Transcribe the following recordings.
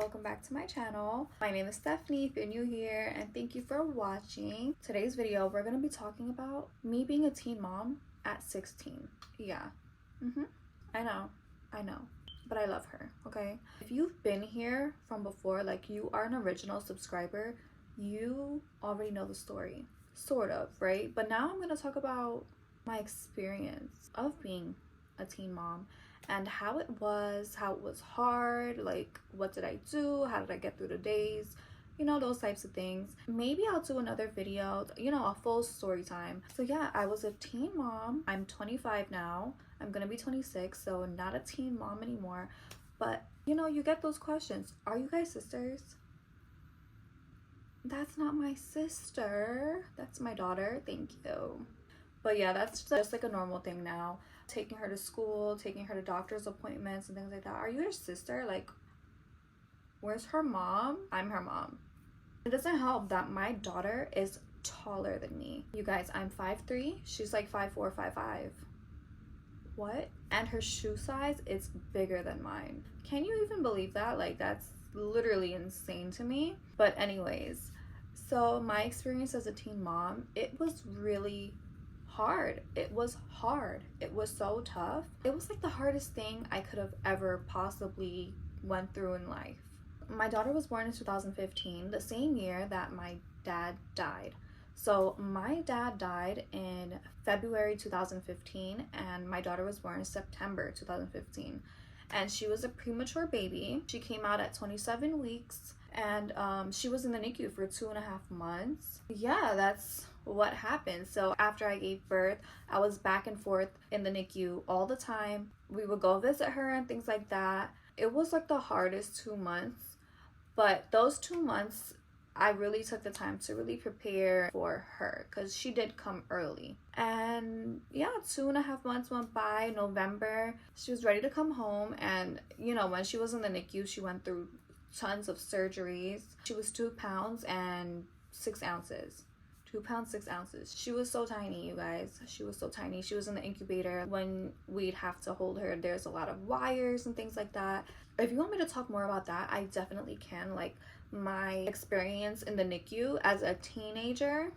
welcome back to my channel. My name is Stephanie if you're new here, and thank you for watching. Today's video, we're going to be talking about me being a teen mom at 16. Yeah, I know, but I love her, okay? If you've been here from before, like you are an original subscriber, you already know the story, sort of, right? But now I'm going to talk about my experience of being a teen mom and how it was hard, like what did I do, how did I get through the days, you know, those types of things. Maybe I'll do another video, you know, a full story time. So yeah, I was a teen mom. I'm 25 now. I'm gonna be 26, so not a teen mom anymore. But you know, you get those questions. Are you guys sisters? That's not my sister, that's my daughter. Thank you. But yeah, that's just like a normal thing now. Taking her to school, taking her to doctor's appointments and things like that. Are you her sister? Like, where's her mom? I'm her mom. It doesn't help that my daughter is taller than me. You guys, I'm 5'3", she's like 5'4", 5'5". What? And her shoe size is bigger than mine. Can you even believe that? Like, that's literally insane to me. But anyways, so my experience as a teen mom, it was really hard. It was so tough. It was like the hardest thing I could have ever possibly went through in life. My daughter was born in 2015, the same year that my dad died. So my dad died in February 2015 and my daughter was born in September 2015, and she was a premature baby. She came out at 27 weeks and she was in the NICU for 2.5 months. Yeah, that's what happened. So after I gave birth, I was back and forth in the NICU all the time. We would go visit her and things like that. It was like the hardest 2 months, but those 2 months I really took the time to really prepare for her because she did come early. And yeah, 2.5 months went by. November, she was ready to come home, and you know, when she was in the NICU, she went through tons of surgeries. She was 2 pounds and 6 ounces. 2 pounds 6 ounces. She was so tiny, you guys. She was so tiny. She was in the incubator. When we'd have to hold her, there's a lot of wires and things like that. If you want me to talk more about that, I definitely can. Like my experience in the NICU as a teenager,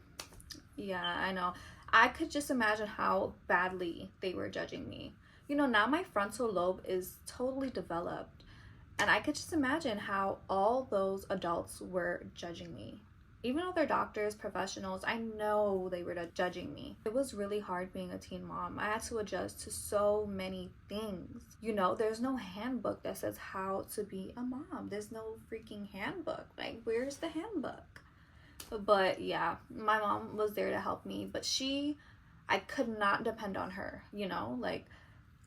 yeah, I know. I could just imagine how badly they were judging me. You know, now my frontal lobe is totally developed, and I could just imagine how all those adults were judging me. Even though they're doctors, professionals, I know they were judging me. It was really hard being a teen mom. I had to adjust to so many things. You know, there's no handbook that says how to be a mom. There's no freaking handbook. Like, where's the handbook? But yeah, my mom was there to help me, but I could not depend on her, you know? Like,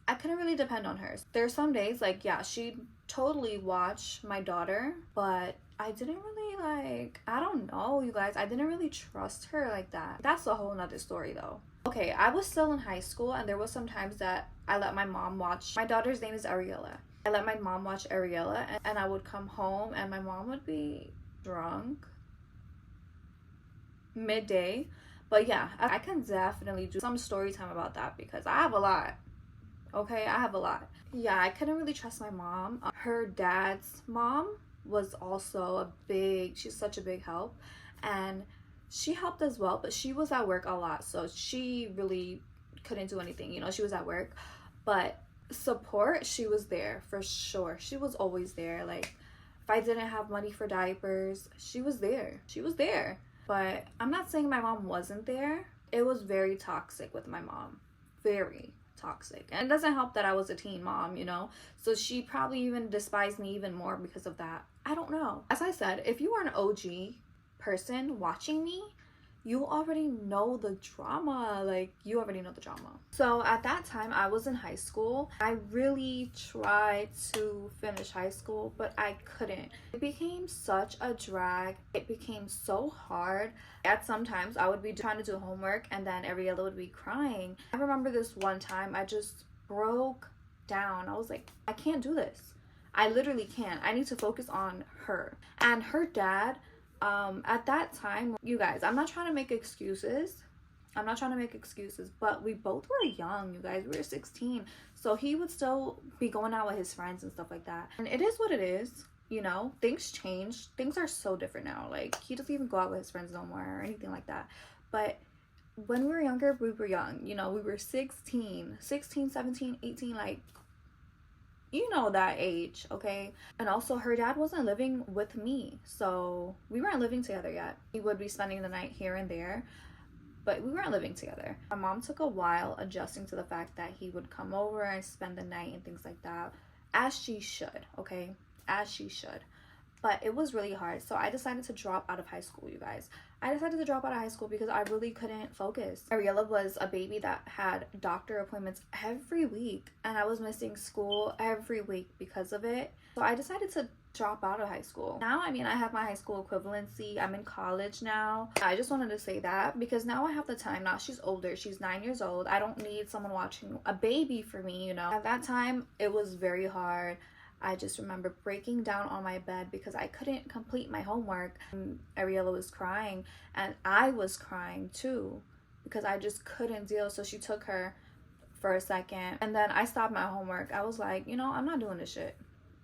I couldn't really depend on her. There's some days, like, yeah, she'd totally watch my daughter, but I didn't really, like, I don't know, you guys, I didn't really trust her like that. That's a whole nother story though. Okay, I was still in high school, and there was some times that I let my mom watch. My daughter's name is Ariella. I let my mom watch Ariella, and I would come home and my mom would be drunk midday. But yeah, I can definitely do some story time about that because I have a lot. Okay, I have a lot. Yeah, I couldn't really trust my mom. Her dad's mom was also she's such a big help, and she helped as well, but she was at work a lot, so she really couldn't do anything, you know, she was at work. But support, she was there for sure. She was always there. Like, if I didn't have money for diapers, she was there. But I'm not saying my mom wasn't there. It was very toxic with my mom, very toxic. And it doesn't help that I was a teen mom, you know, so she probably even despised me even more because of that. I don't know. As I said, if you are an OG person watching me, you already know the drama. Like, you already know the drama. So at that time, I was in high school. I really tried to finish high school, but I couldn't. It became such a drag. It became so hard. At some times, I would be trying to do homework, and then Ariella would be crying. I remember this one time, I just broke down. I was like, I can't do this. I literally can't. I need to focus on her. And her dad, at that time, you guys, I'm not trying to make excuses, but we both were young, you guys. We were 16, so he would still be going out with his friends and stuff like that, and it is what it is. You know, things change. Things are so different now. Like, he doesn't even go out with his friends no more or anything like that. But when we were younger, we were young. You know, we were 16, 17, 18, like, you know, that age, okay? And also, her dad wasn't living with me, so we weren't living together yet. He would be spending the night here and there, but we weren't living together. My mom took a while adjusting to the fact that he would come over and spend the night and things like that, as she should, okay? As she should. But it was really hard, so I decided to drop out of high school, you guys. I decided to drop out of high school because I really couldn't focus. Ariella was a baby that had doctor appointments every week, and I was missing school every week because of it. So I decided to drop out of high school. Now, I mean, I have my high school equivalency. I'm in college now. I just wanted to say that because now I have the time. Now she's older. She's 9 years old. I don't need someone watching a baby for me, you know. At that time, it was very hard. I just remember breaking down on my bed because I couldn't complete my homework. And Ariella was crying, and I was crying too because I just couldn't deal. So she took her for a second, and then I stopped my homework. I was like, you know, I'm not doing this shit.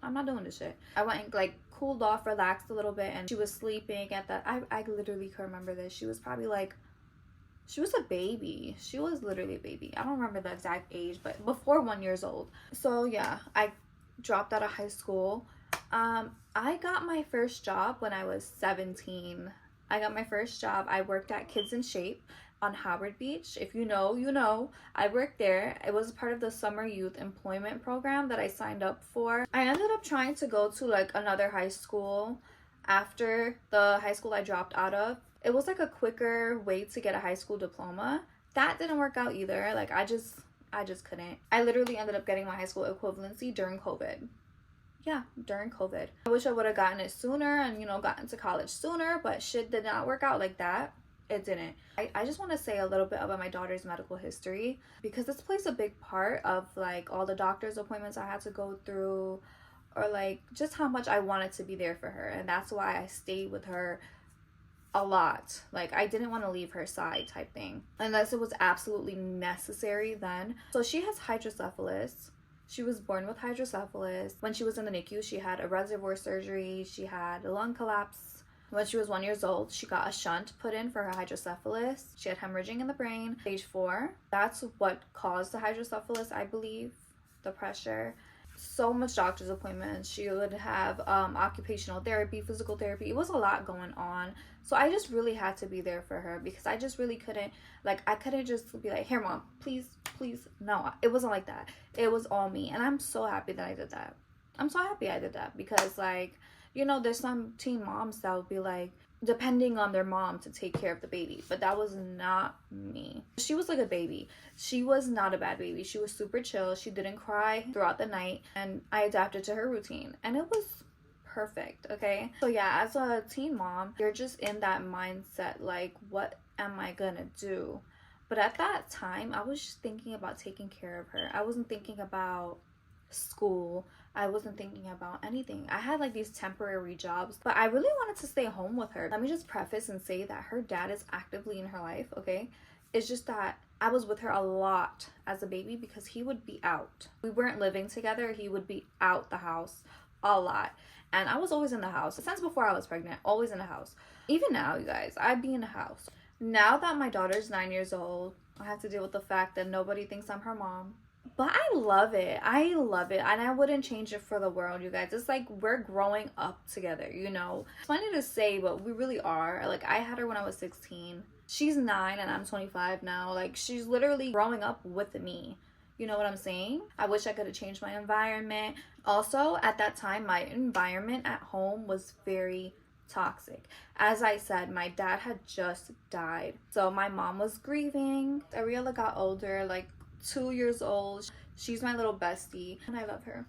I'm not doing this shit. I went and like cooled off, relaxed a little bit, and she was sleeping at that. I literally can remember this. She was probably like, she was a baby. She was literally a baby. I don't remember the exact age, but before 1 year old. So yeah, I dropped out of high school. I got my first job when I was 17. I got my first job. I worked at Kids in Shape on Howard Beach. If you know, you know. I worked there. It was part of the summer youth employment program that I signed up for. I ended up trying to go to like another high school after the high school I dropped out of. It was like a quicker way to get a high school diploma. That didn't work out either. Like, I just couldn't. I literally ended up getting my high school equivalency during COVID. Yeah, during COVID. I wish I would have gotten it sooner and, you know, gotten to college sooner, but shit did not work out like that. It didn't. I just want to say a little bit about my daughter's medical history because this plays a big part of like all the doctor's appointments I had to go through, or like just how much I wanted to be there for her. And that's why I stayed with her a lot. Like, I didn't want to leave her side type thing unless it was absolutely necessary then. So she has hydrocephalus. She was born with hydrocephalus. When she was in the NICU, she had a reservoir surgery. She had a lung collapse. When she was 1 year old, she got a shunt put in for her hydrocephalus. She had hemorrhaging in the brain. Stage 4. That's what caused the hydrocephalus, I believe. The pressure. So much doctor's appointments. She would have occupational therapy, physical therapy. It was a lot going on. So I just really had to be there for her because I just really couldn't, like, I couldn't just be like, here, mom, please. No, it wasn't like that. It was all me. And I'm so happy that I did that. I'm so happy I did that because, like, you know, there's some teen moms that would be like, depending on their mom to take care of the baby, but that was not me. She was like a baby. She was not a bad baby. She was super chill. She didn't cry throughout the night, and I adapted to her routine, and it was perfect. Okay, so yeah, as a teen mom, you're just in that mindset like, what am I gonna do? But at that time, I was just thinking about taking care of her. I wasn't thinking about school. I wasn't thinking about anything. I had like these temporary jobs, but I really wanted to stay home with her. Let me just preface and say that her dad is actively in her life, okay? It's just that I was with her a lot as a baby because he would be out. We weren't living together. He would be out the house a lot. And I was always in the house. Since before I was pregnant, always in the house. Even now, you guys, I'd be in the house. Now that my daughter's 9 years old, I have to deal with the fact that nobody thinks I'm her mom. But I love it. I love it. And I wouldn't change it for the world, you guys. It's like we're growing up together, you know. It's funny to say, but we really are. Like, I had her when I was 16. She's 9 and I'm 25 now. Like, she's literally growing up with me. You know what I'm saying? I wish I could have changed my environment. Also, at that time, my environment at home was very toxic. As I said, my dad had just died. So my mom was grieving. Ariella got older, like 2 years old. She's my little bestie and I love her.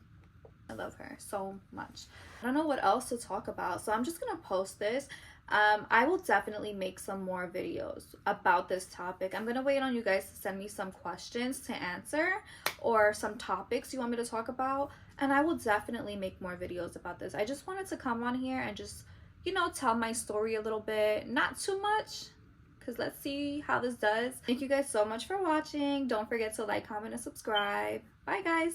I love her so much. I don't know what else to talk about, so I'm just gonna post this. I will definitely make some more videos about this topic. I'm gonna wait on you guys to send me some questions to answer or some topics you want me to talk about, and I will definitely make more videos about this. I just wanted to come on here and just, you know, tell my story a little bit, not too much, because let's see how this does. Thank you guys so much for watching. Don't forget to like, comment, and subscribe. Bye guys.